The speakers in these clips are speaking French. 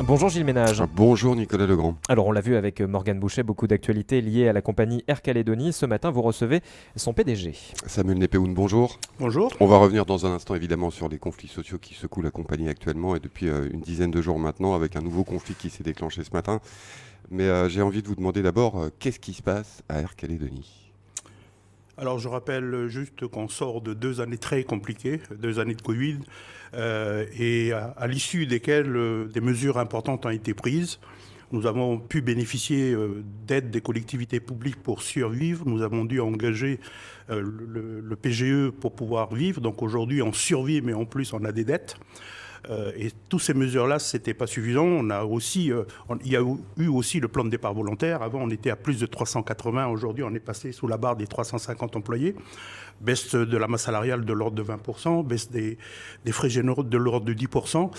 Bonjour Gilles Ménage. Bonjour Nicolas Legrand. Alors on l'a vu avec Morgane Bouchet, beaucoup d'actualités liées à la compagnie Air Calédonie. Ce matin, vous recevez son PDG. Samuel Népéhoun, bonjour. Bonjour. On va revenir dans un instant évidemment sur les conflits sociaux qui secouent la compagnie actuellement et depuis une dizaine de jours maintenant avec un nouveau conflit qui s'est déclenché ce matin. Mais j'ai envie de vous demander d'abord, qu'est-ce qui se passe à Air Calédonie ? Alors je rappelle juste qu'on sort de 2 années très compliquées, 2 années de Covid, et à l'issue desquelles des mesures importantes ont été prises. Nous avons pu bénéficier d'aides des collectivités publiques pour survivre. Nous avons dû engager le PGE pour pouvoir vivre. Donc aujourd'hui, on survit, mais en plus, on a des dettes. Et toutes ces mesures-là, ce n'était pas suffisant. Il y a eu aussi le plan de départ volontaire. Avant, on était à plus de 380. Aujourd'hui, on est passé sous la barre des 350 employés. Baisse de la masse salariale de l'ordre de 20%, baisse des frais généraux de l'ordre de 10%.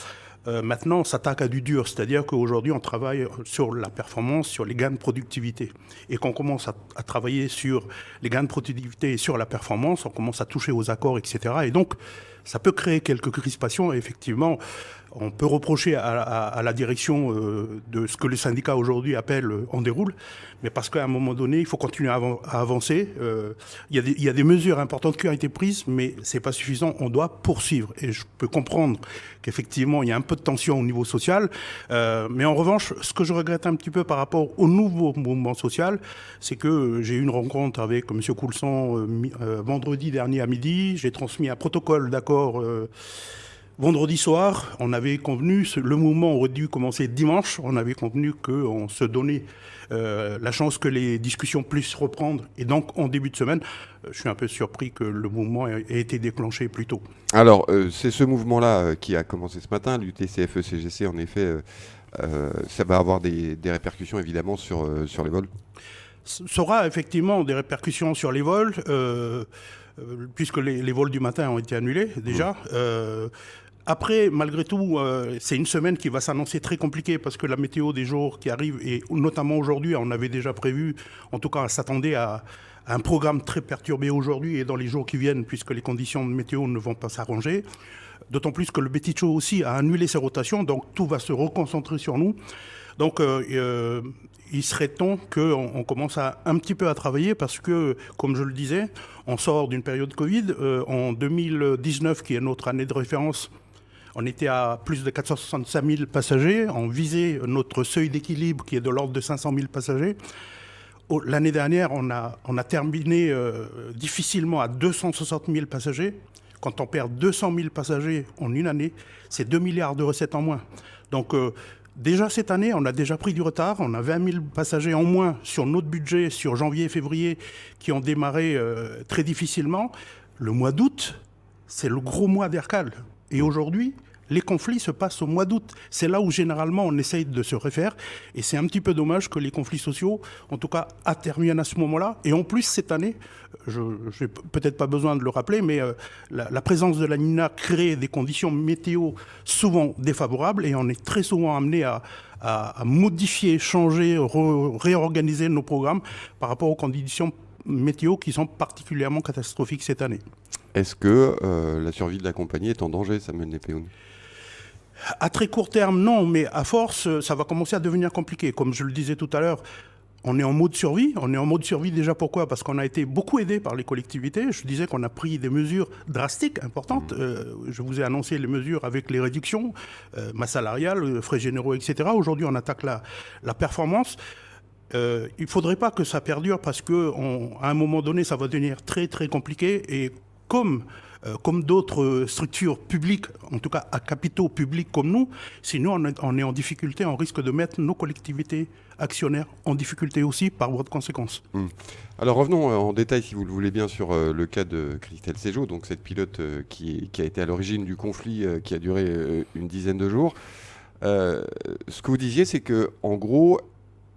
Maintenant, on s'attaque à du dur, c'est-à-dire qu'aujourd'hui, on travaille sur la performance, sur les gains de productivité. Et qu'on commence à travailler sur les gains de productivité et sur la performance, on commence à toucher aux accords, etc. Et donc, ça peut créer quelques crispations. Et effectivement, on peut reprocher à la direction de ce que le syndicat aujourd'hui appelle en déroule, mais parce qu'à un moment donné, il faut continuer à avancer. Il y a des mesures importantes qui ont été prises, mais ce n'est pas suffisant. On doit poursuivre. Et je peux comprendre qu'effectivement, il y a un peu de tension au niveau social. Mais en revanche, ce que je regrette un petit peu par rapport au nouveau mouvement social, c'est que j'ai eu une rencontre avec M. Coulson vendredi dernier à midi. J'ai transmis un protocole d'accord vendredi soir. On avait convenu, le mouvement aurait dû commencer dimanche. On avait convenu qu'on se donnait la chance que les discussions puissent reprendre. Et donc, en début de semaine, je suis un peu surpris que le mouvement ait été déclenché plus tôt. Alors, c'est ce mouvement-là qui a commencé ce matin, l'UTCFE-CGC, en effet, ça va avoir des répercussions évidemment sur les vols. Ça aura effectivement des répercussions sur les vols, puisque les vols du matin ont été annulés déjà. Après, malgré tout, c'est une semaine qui va s'annoncer très compliquée parce que la météo des jours qui arrivent, et notamment aujourd'hui, on avait déjà prévu, en tout cas, on s'attendait à un programme très perturbé aujourd'hui et dans les jours qui viennent, puisque les conditions de météo ne vont pas s'arranger. D'autant plus que le Betty Show aussi a annulé ses rotations, donc tout va se reconcentrer sur nous. Donc, il serait temps qu'on commence un petit peu à travailler parce que, comme je le disais, on sort d'une période Covid. En 2019, qui est notre année de référence, on était à plus de 465 000 passagers. On visait notre seuil d'équilibre qui est de l'ordre de 500 000 passagers. L'année dernière, on a terminé difficilement à 260 000 passagers. Quand on perd 200 000 passagers en une année, c'est 2 milliards de recettes en moins. Donc, déjà cette année, on a déjà pris du retard. On a 20 000 passagers en moins sur notre budget sur janvier et février qui ont démarré très difficilement. Le mois d'août, c'est le gros mois d'Aircal. Et aujourd'hui, les conflits se passent au mois d'août. C'est là où généralement on essaye de se refaire. Et c'est un petit peu dommage que les conflits sociaux, en tout cas, interviennent à ce moment-là. Et en plus, cette année, je n'ai peut-être pas besoin de le rappeler, mais la présence de la Nina crée des conditions météo souvent défavorables. Et on est très souvent amené à modifier, changer, réorganiser nos programmes par rapport aux conditions météo qui sont particulièrement catastrophiques cette année. Est-ce que la survie de la compagnie est en danger, Samuel Népéhoun ? À très court terme, non, mais à force, ça va commencer à devenir compliqué. Comme je le disais tout à l'heure, on est en mode survie. On est en mode survie déjà pourquoi ? Parce qu'on a été beaucoup aidé par les collectivités. Je disais qu'on a pris des mesures drastiques, importantes. Je vous ai annoncé les mesures avec les réductions, masse salariale, frais généraux, etc. Aujourd'hui, on attaque la performance. Il ne faudrait pas que ça perdure parce qu'à un moment donné, ça va devenir très, très compliqué. Et comme d'autres structures publiques, en tout cas à capitaux publics comme nous, si nous on est en difficulté, on risque de mettre nos collectivités actionnaires en difficulté aussi par voie de conséquence. Alors revenons en détail, si vous le voulez bien, sur le cas de Christelle Séjot, donc cette pilote qui a été à l'origine du conflit qui a duré une dizaine de jours. Ce que vous disiez, c'est qu'en gros,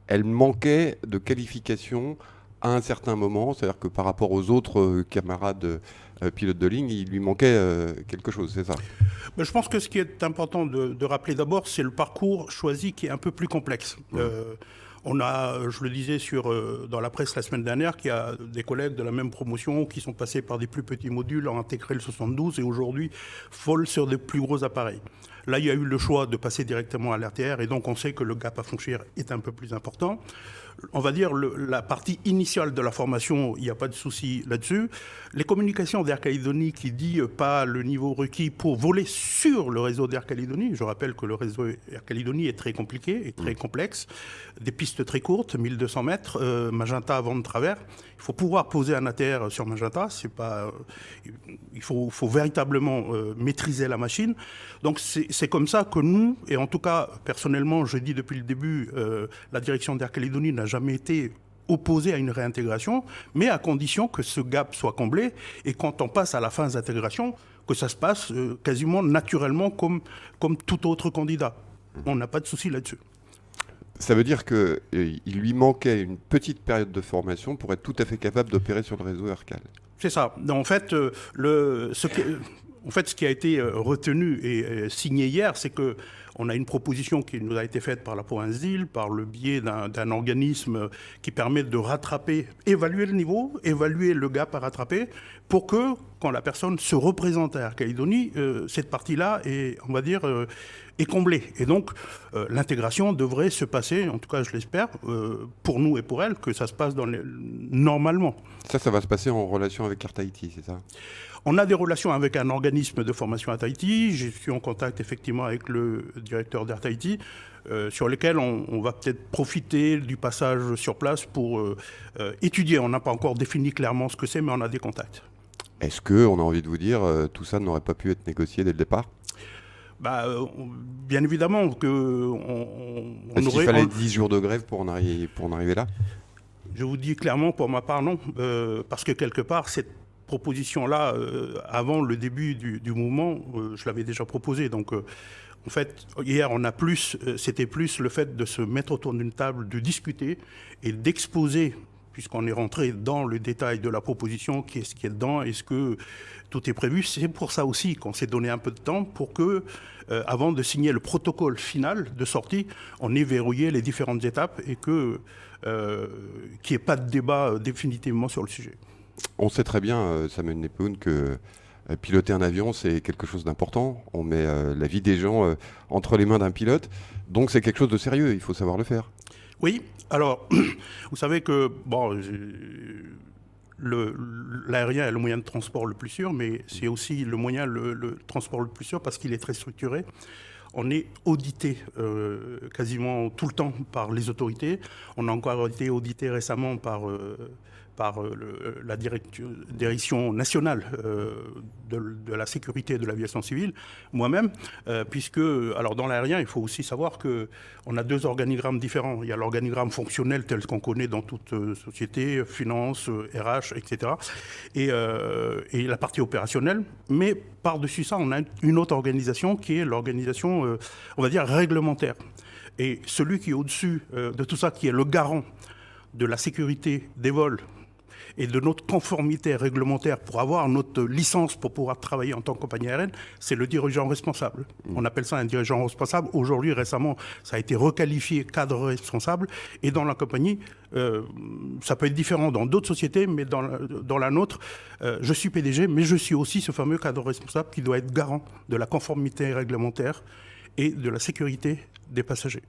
elle manquait de qualification à un certain moment, c'est-à-dire que par rapport aux autres camarades pilotes de ligne, il lui manquait quelque chose, c'est ça ? Je pense que ce qui est important de rappeler d'abord, c'est le parcours choisi qui est un peu plus complexe. On a, je le disais dans la presse la semaine dernière, qu'il y a des collègues de la même promotion qui sont passés par des plus petits modules, ont intégré le 72 et aujourd'hui volent sur des plus gros appareils. Là, il y a eu le choix de passer directement à l'RTR et donc on sait que le gap à franchir est un peu plus important. On va dire la partie initiale de la formation, il n'y a pas de souci là-dessus. Les communications d'Air Calédonie qui dit pas le niveau requis pour voler sur le réseau d'Air Calédonie. Je rappelle que le réseau Air Calédonie est très compliqué et très complexe. Des pistes très courtes, 1200 mètres, Magenta avant de travers. Il faut pouvoir poser un ATR sur Magenta. C'est pas, il faut véritablement maîtriser la machine. Donc c'est comme ça que nous, et en tout cas personnellement, je dis depuis le début, la direction d'Air Calédonie n'a jamais été opposée à une réintégration, mais à condition que ce gap soit comblé et quand on passe à la phase d'intégration, que ça se passe quasiment naturellement comme tout autre candidat. On n'a pas de souci là-dessus. Ça veut dire qu'il lui manquait une petite période de formation pour être tout à fait capable d'opérer sur le réseau AirCal. C'est ça. En fait, ce qui a été retenu et signé hier, c'est que on a une proposition qui nous a été faite par la province d'Île, par le biais d'un organisme qui permet de rattraper, évaluer le niveau, évaluer le gap à rattraper, pour que, quand la personne se représente à Air Calédonie, cette partie-là est, on va dire, est comblée. Et donc, l'intégration devrait se passer, en tout cas je l'espère, pour nous et pour elle, que ça se passe normalement. Ça va se passer en relation avec Air Tahiti, c'est ça ? On a des relations avec un organisme de formation à Tahiti. Je suis en contact effectivement avec le directeur d'Air Tahiti, sur lesquels on va peut-être profiter du passage sur place pour étudier. On n'a pas encore défini clairement ce que c'est, mais on a des contacts. Est-ce qu'on a envie de vous dire, tout ça n'aurait pas pu être négocié dès le départ ? Bien évidemment que Est-ce qu'il fallait 10 jours de grève pour en arriver là ? Je vous dis clairement, pour ma part, non. Parce que quelque part, cette proposition-là, avant le début du mouvement, je l'avais déjà proposée. Donc, en fait, hier, c'était plus le fait de se mettre autour d'une table, de discuter et d'exposer, puisqu'on est rentré dans le détail de la proposition, qu'est-ce qui est dedans, est-ce que tout est prévu. C'est pour ça aussi qu'on s'est donné un peu de temps pour que, avant de signer le protocole final de sortie, on ait verrouillé les différentes étapes et qu'il n'y ait pas de débat définitivement sur le sujet. On sait très bien, Samuel Nepoun, que piloter un avion, c'est quelque chose d'important. On met la vie des gens entre les mains d'un pilote. Donc c'est quelque chose de sérieux, il faut savoir le faire. Oui, alors, vous savez que l'aérien est le moyen de transport le plus sûr, mais c'est aussi le transport le plus sûr parce qu'il est très structuré. On est audité quasiment tout le temps par les autorités. On a encore été audité récemment par la direction nationale de la sécurité de l'aviation civile, moi-même, puisque, alors dans l'aérien, il faut aussi savoir qu'on a deux organigrammes différents. Il y a l'organigramme fonctionnel tel qu'on connaît dans toute société, finance, RH, etc., et la partie opérationnelle, mais par-dessus ça, on a une autre organisation qui est l'organisation, on va dire, réglementaire. Et celui qui est au-dessus de tout ça, qui est le garant de la sécurité des vols et de notre conformité réglementaire pour avoir notre licence pour pouvoir travailler en tant que compagnie aérienne, c'est le dirigeant responsable. On appelle ça un dirigeant responsable. Aujourd'hui, récemment, ça a été requalifié cadre responsable. Et dans la compagnie, ça peut être différent dans d'autres sociétés, mais dans la nôtre, je suis PDG, mais je suis aussi ce fameux cadre responsable qui doit être garant de la conformité réglementaire et de la sécurité des passagers.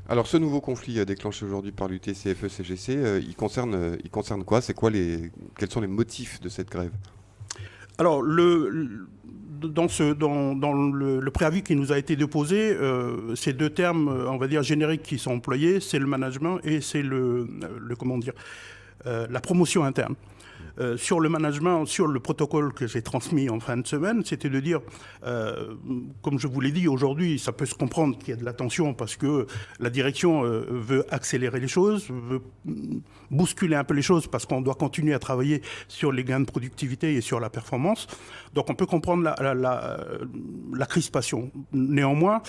Alors ce nouveau conflit déclenché aujourd'hui par l'UTCFE-CGC, il concerne quoi ? Quels sont les motifs de cette grève ? Alors, dans le préavis qui nous a été déposé, ces deux termes, on va dire, génériques qui sont employés, c'est le management et c'est la promotion interne. Sur le management, sur le protocole que j'ai transmis en fin de semaine, c'était de dire, comme je vous l'ai dit aujourd'hui, ça peut se comprendre qu'il y a de la tension parce que la direction veut accélérer les choses, veut bousculer un peu les choses parce qu'on doit continuer à travailler sur les gains de productivité et sur la performance. Donc on peut comprendre la crispation. Néanmoins,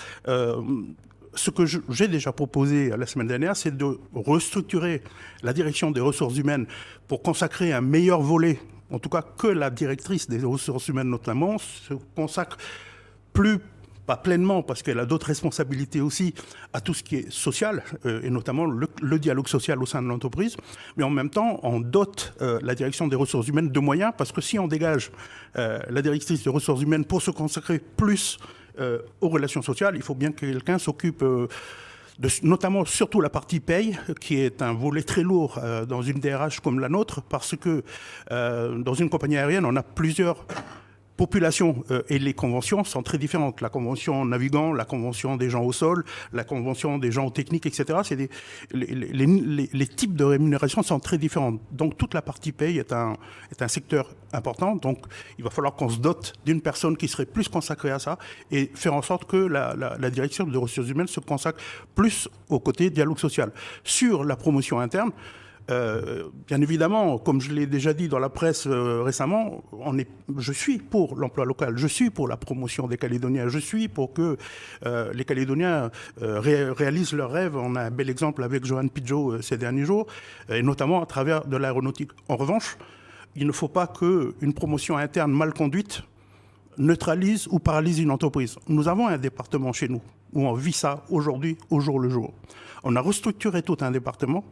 ce que j'ai déjà proposé la semaine dernière, c'est de restructurer la direction des ressources humaines pour consacrer un meilleur volet, en tout cas que la directrice des ressources humaines notamment, se consacre pas pleinement, parce qu'elle a d'autres responsabilités aussi, à tout ce qui est social, et notamment le dialogue social au sein de l'entreprise. Mais en même temps, on dote la direction des ressources humaines de moyens, parce que si on dégage la directrice des ressources humaines pour se consacrer plus aux relations sociales, il faut bien que quelqu'un s'occupe notamment surtout la partie paye, qui est un volet très lourd dans une DRH comme la nôtre, parce que dans une compagnie aérienne, on a plusieurs populations et les conventions sont très différentes. La convention navigant, la convention des gens au sol, la convention des gens techniques, etc. Les types de rémunération sont très différents. Donc toute la partie paye est un secteur important. Donc il va falloir qu'on se dote d'une personne qui serait plus consacrée à ça et faire en sorte que la direction des ressources humaines se consacre plus au côté dialogue social. Sur la promotion interne, bien évidemment, comme je l'ai déjà dit dans la presse récemment, je suis pour l'emploi local, je suis pour la promotion des Calédoniens, je suis pour que les Calédoniens réalisent leurs rêves. On a un bel exemple avec Johan Pidgeot ces derniers jours, et notamment à travers de l'aéronautique. En revanche, il ne faut pas qu'une promotion interne mal conduite neutralise ou paralyse une entreprise. Nous avons un département chez nous où on vit ça aujourd'hui, au jour le jour. On a restructuré tout un département.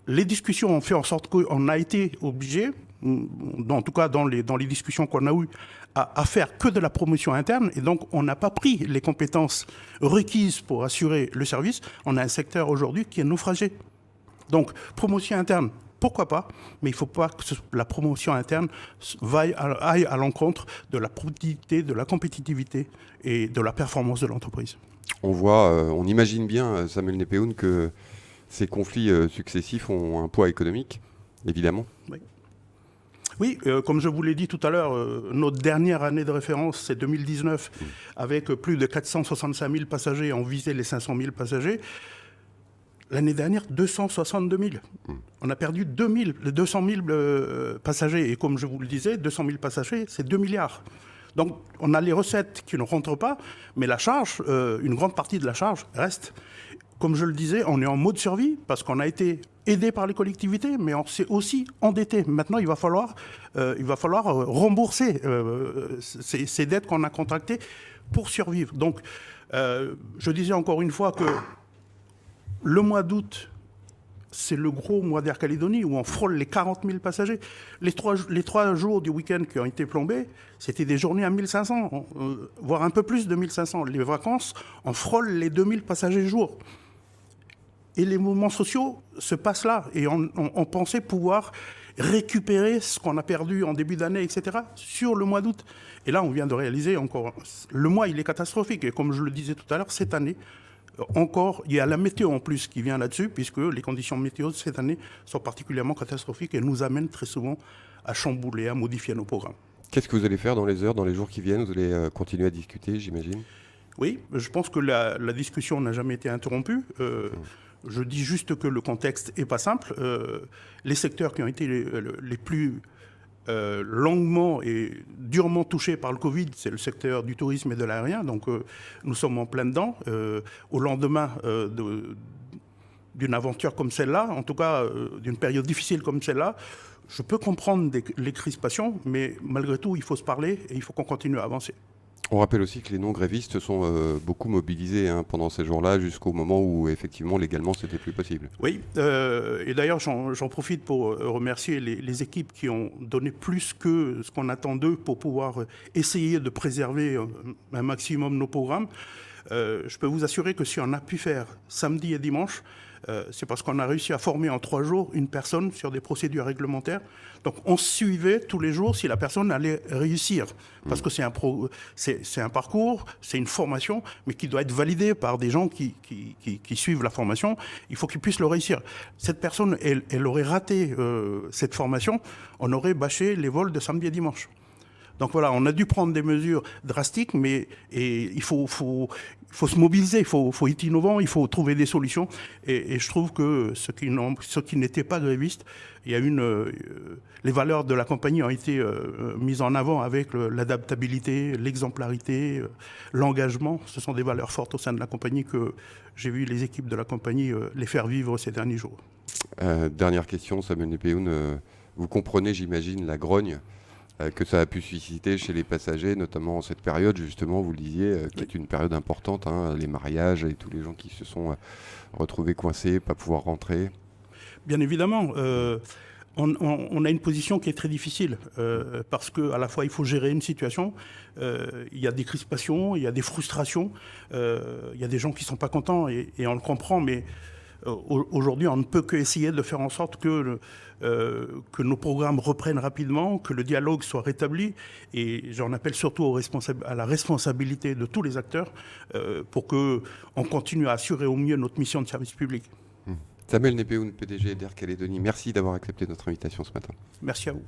Les discussions ont fait en sorte qu'on a été obligé, en tout cas dans les discussions qu'on a eues, à faire que de la promotion interne. Et donc, on n'a pas pris les compétences requises pour assurer le service. On a un secteur aujourd'hui qui est naufragé. Donc, promotion interne, pourquoi pas, mais il ne faut pas que la promotion interne aille à l'encontre de la productivité, de la compétitivité et de la performance de l'entreprise. On imagine bien, Samuel Népehoun, que ces conflits successifs ont un poids économique, évidemment. Oui, comme je vous l'ai dit tout à l'heure, notre dernière année de référence, c'est 2019, avec plus de 465 000 passagers. On visait les 500 000 passagers. L'année dernière, 262 000. On a perdu 200 000 passagers. Et comme je vous le disais, 200 000 passagers, c'est 2 milliards. Donc, on a les recettes qui ne rentrent pas, mais la charge, une grande partie de la charge reste. Comme je le disais, on est en mode survie parce qu'on a été aidé par les collectivités, mais on s'est aussi endetté. Maintenant, il va falloir rembourser ces dettes qu'on a contractées pour survivre. Donc, je disais encore une fois que le mois d'août, c'est le gros mois d'Air Calédonie où on frôle les 40 000 passagers. Les trois jours du week-end qui ont été plombés, c'était des journées à 1500, voire un peu plus de 1500. Les vacances, on frôle les 2000 passagers jour. Et les mouvements sociaux se passent là. Et on pensait pouvoir récupérer ce qu'on a perdu en début d'année, etc., sur le mois d'août. Et là, on vient de réaliser encore... Le mois, il est catastrophique. Et comme je le disais tout à l'heure, cette année, encore, il y a la météo en plus qui vient là-dessus, puisque les conditions météo de cette année sont particulièrement catastrophiques et nous amènent très souvent à chambouler, à modifier nos programmes. Qu'est-ce que vous allez faire dans les heures, dans les jours qui viennent? Vous allez continuer à discuter, j'imagine? Oui, je pense que la discussion n'a jamais été interrompue. Je dis juste que le contexte n'est pas simple. Les secteurs qui ont été les plus longuement et durement touchés par le Covid, c'est le secteur du tourisme et de l'aérien. Donc nous sommes en plein dedans. Au lendemain d'une aventure comme celle-là, en tout cas d'une période difficile comme celle-là, je peux comprendre les crispations, mais malgré tout, il faut se parler et il faut qu'on continue à avancer. On rappelle aussi que les non-grévistes sont beaucoup mobilisés pendant ces jours-là, jusqu'au moment où, effectivement, légalement, c'était plus possible. Oui, et d'ailleurs, j'en profite pour remercier les équipes qui ont donné plus que ce qu'on attend d'eux pour pouvoir essayer de préserver un maximum nos programmes. Je peux vous assurer que si on a pu faire samedi et dimanche, c'est parce qu'on a réussi à former en 3 jours une personne sur des procédures réglementaires. Donc on suivait tous les jours si la personne allait réussir. Parce que c'est un parcours, c'est une formation, mais qui doit être validé par des gens qui suivent la formation. Il faut qu'ils puissent le réussir. Cette personne, elle aurait raté cette formation, on aurait bâché les vols de samedi et dimanche. Donc voilà, on a dû prendre des mesures drastiques, mais il faut se mobiliser, il faut être innovant, il faut trouver des solutions. Et je trouve que ceux qui n'étaient pas grévistes, il y a les valeurs de la compagnie ont été mises en avant avec l'adaptabilité, l'exemplarité, l'engagement. Ce sont des valeurs fortes au sein de la compagnie que j'ai vu les équipes de la compagnie les faire vivre ces derniers jours. Dernière question, Samuel Népehoun. Vous comprenez, j'imagine, la grogne que ça a pu susciter chez les passagers, notamment en cette période, justement, vous le disiez, qui est une période importante, les mariages et tous les gens qui se sont retrouvés coincés, pas pouvoir rentrer. Bien évidemment. On a une position qui est très difficile parce qu'à la fois il faut gérer une situation, il y a des crispations, il y a des frustrations, il y a des gens qui ne sont pas contents et on le comprend, mais aujourd'hui on ne peut qu'essayer de faire en sorte que nos programmes reprennent rapidement, que le dialogue soit rétabli et j'en appelle surtout à la responsabilité de tous les acteurs pour qu'on continue à assurer au mieux notre mission de service public. Samuel Népehoun, PDG d'Air Calédonie, merci d'avoir accepté notre invitation ce matin. Merci à vous.